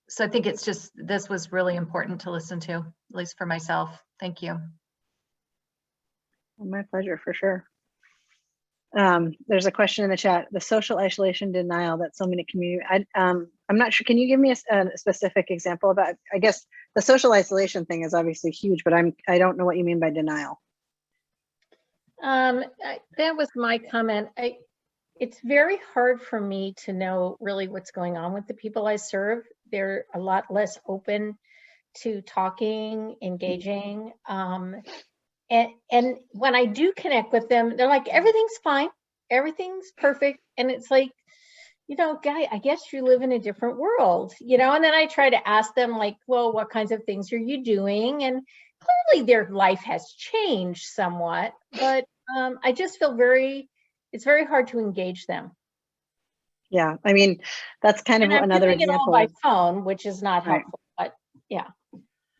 so I think it's just, this was really important to listen to, at least for myself. Thank you. My pleasure, for sure. There's a question in the chat, the social isolation denial that so many community, I'm not sure, can you give me a specific example about, I guess the social isolation thing is obviously huge, but I don't know what you mean by denial. That was my comment. It's very hard for me to know really what's going on with the people I serve. They're a lot less open to talking, engaging. And when I do connect with them, they're like, everything's fine, everything's perfect. And it's like, guy, I guess you live in a different world, and then I try to ask them like, well, what kinds of things are you doing? And clearly their life has changed somewhat, but I just feel it's very hard to engage them. Yeah, I mean, that's kind of another example. It all by phone, which is not helpful, but yeah.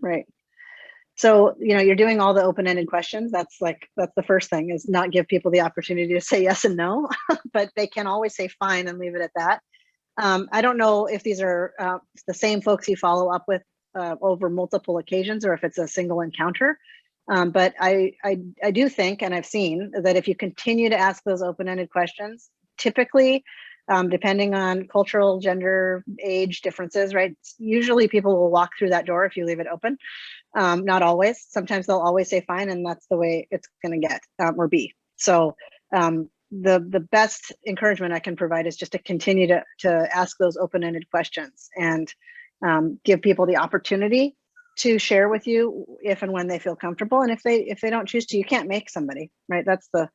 Right. So, you're doing all the open-ended questions. That's the first thing, is not give people the opportunity to say yes and no, but they can always say fine and leave it at that. I don't know if these are the same folks you follow up with over multiple occasions or if it's a single encounter. But I do think, and I've seen, that if you continue to ask those open-ended questions, typically, depending on cultural, gender, age differences, right? Usually people will walk through that door if you leave it open. Not always. Sometimes they'll always say fine, and that's the way it's going to get or be. So the best encouragement I can provide is just to continue to ask those open-ended questions and give people the opportunity to share with you if and when they feel comfortable. And if they don't choose to, you can't make somebody, right? That's the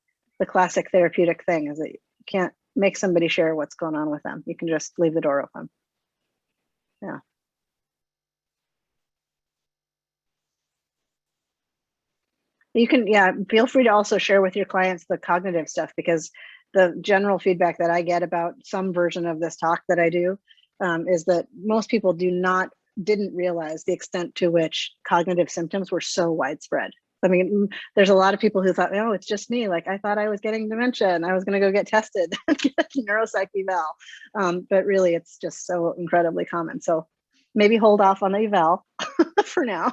classic therapeutic thing, is that you can't make somebody share what's going on with them. You can just leave the door open. Yeah. You can, feel free to also share with your clients the cognitive stuff, because the general feedback that I get about some version of this talk that I do is that most people didn't realize the extent to which cognitive symptoms were so widespread. I mean, there's a lot of people who thought, oh, it's just me. Like, I thought I was getting dementia and I was going to go get tested and get a neuropsych eval. But really, it's just so incredibly common. So maybe hold off on the eval for now.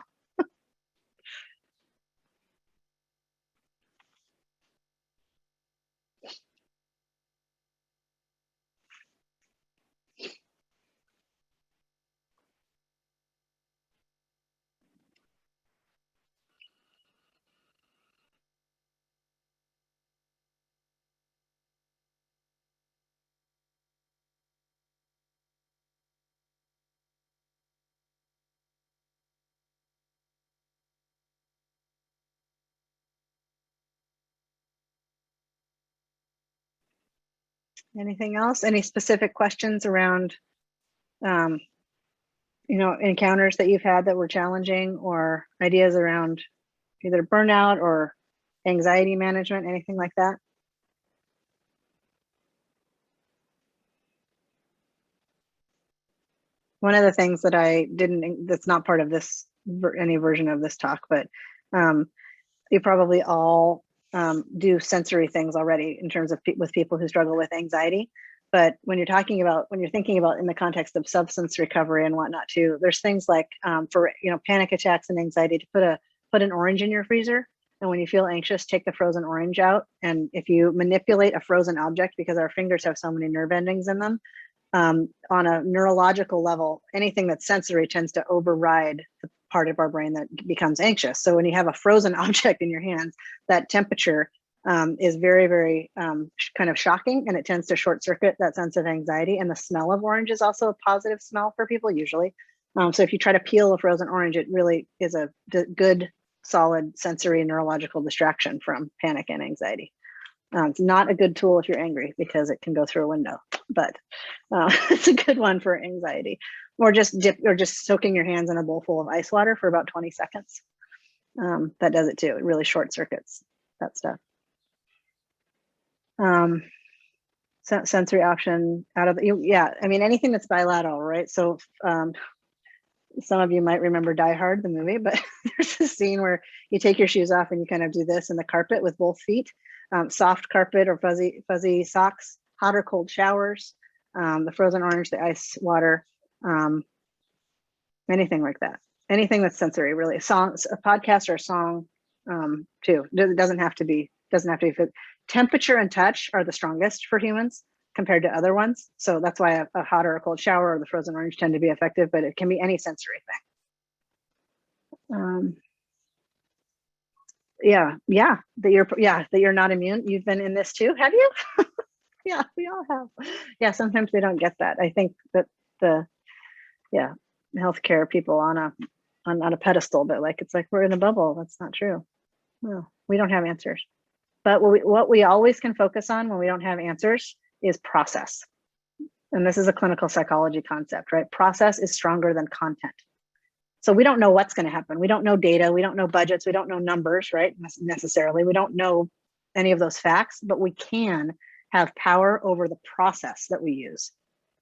Anything else? Any specific questions around, encounters that you've had that were challenging, or ideas around either burnout or anxiety management, anything like that? One of the things that that's not part of this, any version of this talk, but you probably all do sensory things already in terms of with people who struggle with anxiety. But when you're thinking about in the context of substance recovery and whatnot too, there's things like for panic attacks and anxiety, to put an orange in your freezer. And when you feel anxious, take the frozen orange out. And if you manipulate a frozen object, because our fingers have so many nerve endings in them, on a neurological level, anything that's sensory tends to override the part of our brain that becomes anxious. So when you have a frozen object in your hands, that temperature is very, very kind of shocking, and it tends to short circuit that sense of anxiety. And the smell of orange is also a positive smell for people usually. So if you try to peel a frozen orange, it really is a good, solid sensory neurological distraction from panic and anxiety. It's not a good tool if you're angry, because it can go through a window, but it's a good one for anxiety. Or just soaking your hands in a bowl full of ice water for about 20 seconds. That does it too. It really short circuits that stuff. Sensory option out of anything that's bilateral, right? So some of you might remember Die Hard, the movie, but there's a scene where you take your shoes off and you kind of do this in the carpet with both feet. Soft carpet or fuzzy socks, hot or cold showers, the frozen orange, the ice water, anything like that. Anything that's sensory, really. A podcast or a song, too. It doesn't have to be. Temperature and touch are the strongest for humans compared to other ones. So that's why a hot or a cold shower or the frozen orange tend to be effective, but it can be any sensory thing. That you're not immune. You've been in this too, have you? Yeah, we all have. Yeah, sometimes they don't get that. I think that the healthcare people on a pedestal, but it's like we're in a bubble. That's not true. No, we don't have answers. But what we always can focus on when we don't have answers is process. And this is a clinical psychology concept, right? Process is stronger than content. So we don't know what's going to happen. We don't know data. We don't know budgets. We don't know numbers, right? Necessarily. We don't know any of those facts, but we can have power over the process that we use,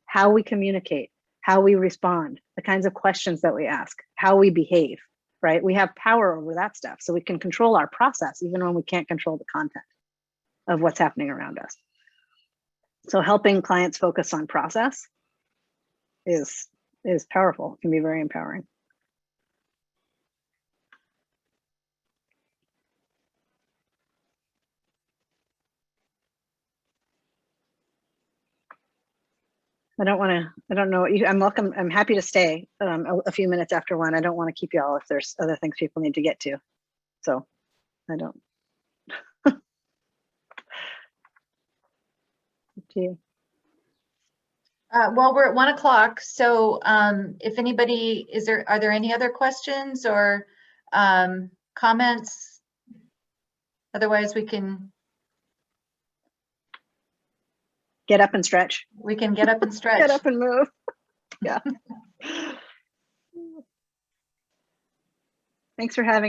how we communicate, how we respond, the kinds of questions that we ask, how we behave, right? We have power over that stuff. So we can control our process even when we can't control the content of what's happening around us. So helping clients focus on process is powerful. It can be very empowering. I don't know. I'm welcome. I'm happy to stay a few minutes after 1. I don't want to keep you all if there's other things people need to get to. So I don't. Up to you. Well, we're at 1 o'clock. So if anybody, are there any other questions or comments? Otherwise we can get up and stretch. We can get up and stretch. Get up and move. Yeah. Thanks for having me.